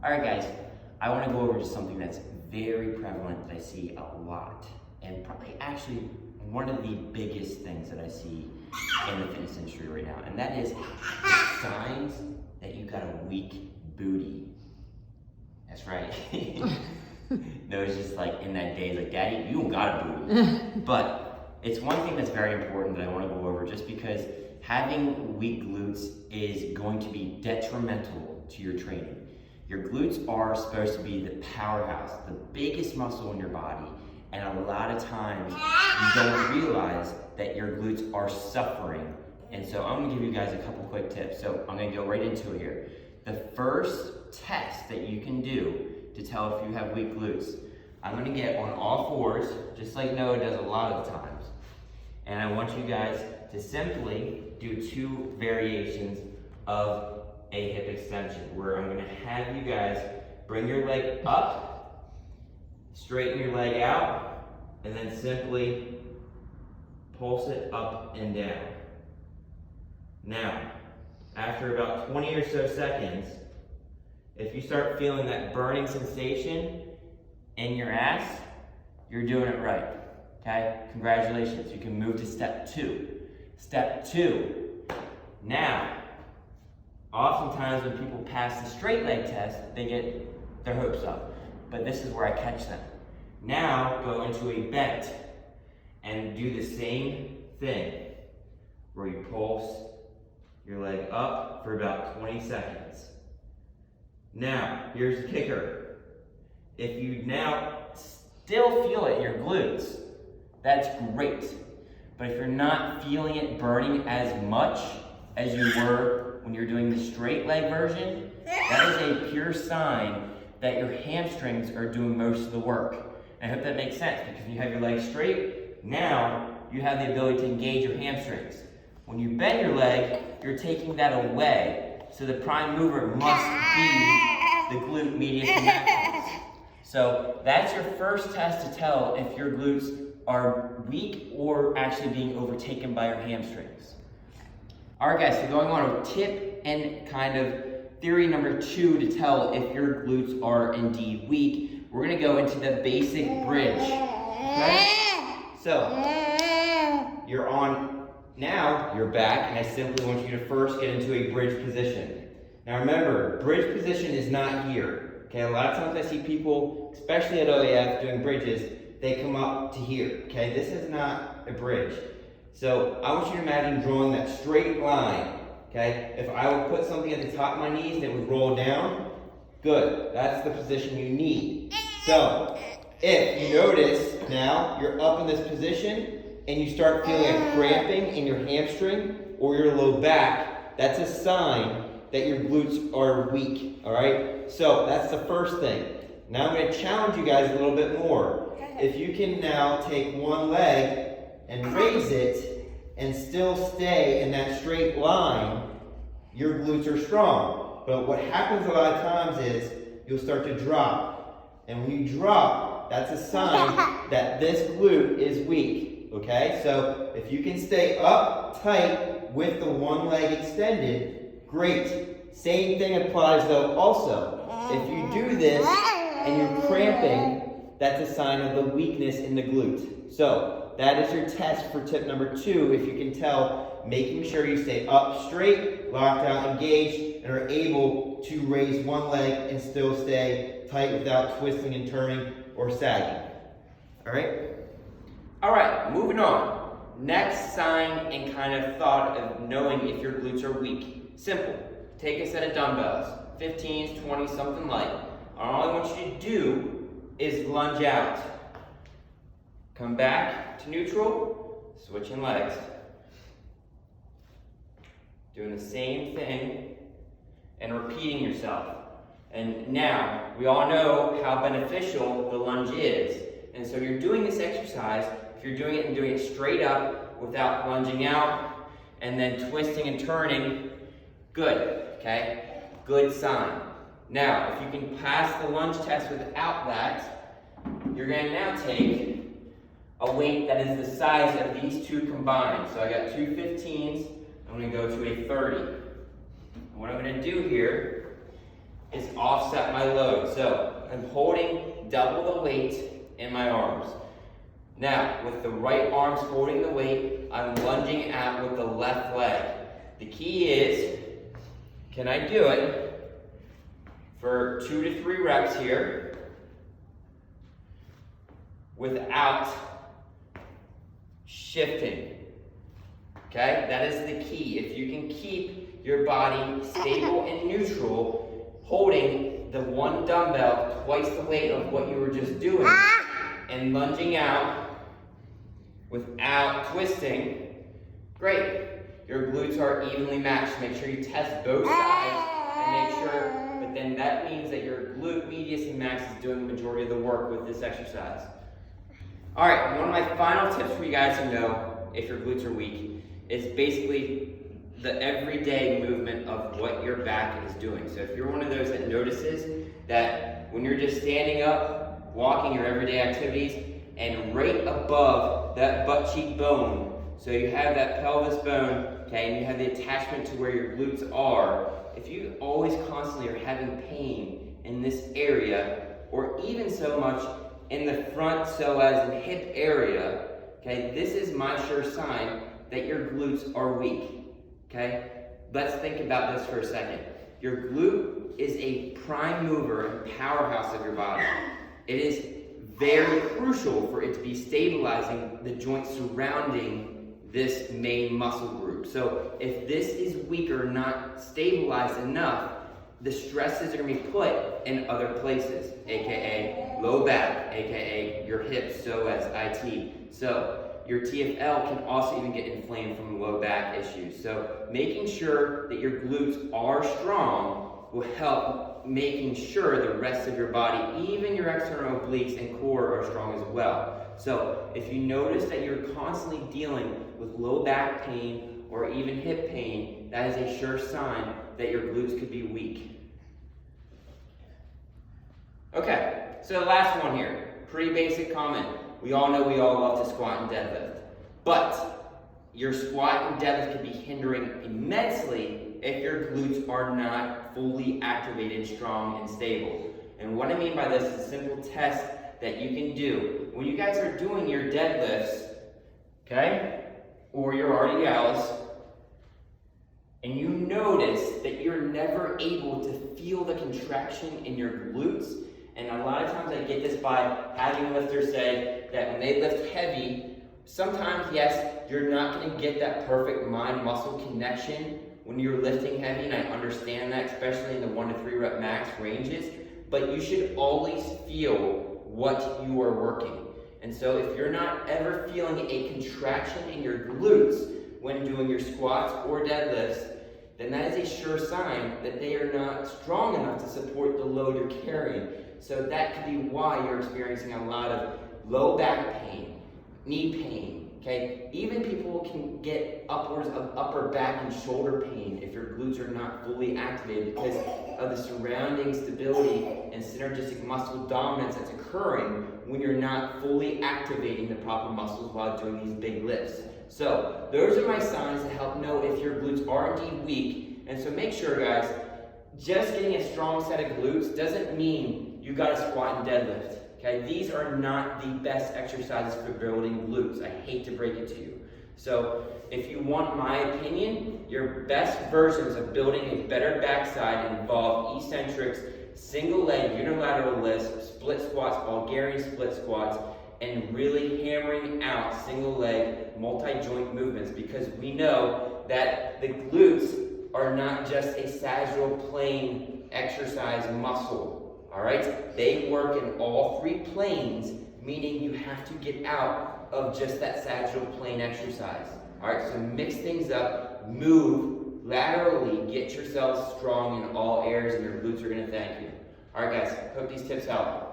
All right, guys, I want to go over just something that's very prevalent that I see a lot, and probably actually one of the biggest things that I see in the fitness industry right now, and that is the signs that you got a weak booty. That's right. No, it's just like in that day, like, Daddy, you don't got a booty. But it's one thing that's very important that I want to go over, just because having weak glutes is going to be detrimental to your training. Your glutes are supposed to be the powerhouse, the biggest muscle in your body, and a lot of times you don't realize that your glutes are suffering. And so I'm gonna give you guys a couple quick tips. So I'm gonna go right into it here. The first test that you can do to tell if you have weak glutes, I'm gonna get on all fours, just like Noah does a lot of the times. And I want you guys to simply do 2 variations of a hip extension, where I'm gonna have you guys bring your leg up, straighten your leg out, and then simply pulse it up and down. Now, after about 20 or so seconds, if you start feeling that burning sensation in your ass, you're doing it right, okay? Congratulations, you can move to step 2. Step 2, now, oftentimes when people pass the straight leg test, they get their hopes up, but this is where I catch them. Now, go into a bent and do the same thing, where you pulse your leg up for about 20 seconds. Now, here's the kicker. If you now still feel it in your glutes, that's great. But if you're not feeling it burning as much as you were when you're doing the straight leg version, that is a pure sign that your hamstrings are doing most of the work. And I hope that makes sense, because when you have your legs straight, now you have the ability to engage your hamstrings. When you bend your leg, you're taking that away. So the prime mover must be the glute medius and maximus. So that's your first test to tell if your glutes are weak or actually being overtaken by your hamstrings. All right, guys, so going on with tip and kind of theory number 2 to tell if your glutes are indeed weak, we're gonna go into the basic bridge, okay? So, you're on, now you're back, and I simply want you to first get into a bridge position. Now remember, bridge position is not here, okay? A lot of times I see people, especially at OAF, doing bridges, they come up to here, okay? This is not a bridge. So I want you to imagine drawing that straight line, okay? If I would put something at the top of my knees and it would roll down, good, that's the position you need. So if you notice now you're up in this position and you start feeling a cramping in your hamstring or your low back, that's a sign that your glutes are weak, all right? So that's the first thing. Now I'm gonna challenge you guys a little bit more. If you can now take one leg and raise it and still stay in that straight line, your glutes are strong. But what happens a lot of times is you'll start to drop. And when you drop, that's a sign that this glute is weak, okay? So if you can stay up tight with the one leg extended, great. Same thing applies though also. If you do this and you're cramping, that's a sign of the weakness in the glute. So that is your test for tip number 2, if you can tell, making sure you stay up straight, locked out, engaged, and are able to raise one leg and still stay tight without twisting and turning or sagging. All right? All right, moving on. Next sign and kind of thought of knowing if your glutes are weak. Simple. Take a set of dumbbells, 15s, 20s, something light. All I want you to do is lunge out. Come back to neutral, switching legs. Doing the same thing and repeating yourself. And now, we all know how beneficial the lunge is. And so you're doing this exercise, if you're doing it and doing it straight up without lunging out and then twisting and turning, good, okay? Good sign. Now, if you can pass the lunge test without that, you're gonna now take a weight that is the size of these 2 combined. So I got 2 15s, I'm gonna go to a 30. And what I'm gonna do here is offset my load. So I'm holding double the weight in my arms. Now, with the right arms holding the weight, I'm lunging out with the left leg. The key is, can I do it for 2 to 3 reps here without shifting? Okay, that is the key. If you can keep your body stable and neutral, holding the one dumbbell twice the weight of what you were just doing, and lunging out without twisting, great. Your glutes are evenly matched. Make sure you test both sides and make sure, but then that means that your glute medius and max is doing the majority of the work with this exercise. All right, one of my final tips for you guys to know if your glutes are weak is basically the everyday movement of what your back is doing. So if you're one of those that notices that when you're just standing up, walking your everyday activities, and right above that butt cheek bone, so you have that pelvis bone, okay, and you have the attachment to where your glutes are, if you always constantly are having pain in this area, or even so much in the front psoas and hip area, okay, this is my sure sign that your glutes are weak, okay? Let's think about this for a second. Your glute is a prime mover and powerhouse of your body. It is very crucial for it to be stabilizing the joints surrounding this main muscle group. So if this is weak or not stabilized enough, the stresses are going to be put in other places, aka low back, aka your hips, psoas, IT. So your TFL can also even get inflamed from low back issues. So making sure that your glutes are strong will help making sure the rest of your body, even your external obliques and core, are strong as well. So if you notice that you're constantly dealing with low back pain or even hip pain, that is a sure sign that your glutes could be weak. Okay, so the last one here, pretty basic comment. We all know we all love to squat and deadlift, but your squat and deadlift can be hindering immensely if your glutes are not fully activated, strong, and stable. And what I mean by this is a simple test that you can do. When you guys are doing your deadlifts, okay, or your RDLs, and you notice that you're never able to feel the contraction in your glutes, and a lot of times I get this by having lifters say that when they lift heavy, sometimes, yes, you're not going to get that perfect mind-muscle connection when you're lifting heavy, and I understand that, especially in the 1 to 3 rep max ranges, but you should always feel what you are working. And so if you're not ever feeling a contraction in your glutes when doing your squats or deadlifts, then that is a sure sign that they are not strong enough to support the load you're carrying. So that could be why you're experiencing a lot of low back pain, knee pain, okay? Even people can get upwards of upper back and shoulder pain if your glutes are not fully activated because of the surrounding stability and synergistic muscle dominance that's occurring when you're not fully activating the proper muscles while doing these big lifts. So those are my signs to help know if your glutes are indeed weak. And so make sure, guys, just getting a strong set of glutes doesn't mean you got to squat and deadlift. Okay, these are not the best exercises for building glutes. I hate to break it to you. So if you want my opinion, your best versions of building a better backside involve eccentrics, single leg unilateral lifts, split squats, Bulgarian split squats, and really hammering out single leg multi-joint movements, because we know that the glutes are not just a sagittal plane exercise muscle. All right, they work in all 3 planes, meaning you have to get out of just that sagittal plane exercise. All right, so mix things up, move laterally, get yourselves strong in all areas, and your glutes are going to thank you. All right, guys, hope these tips help.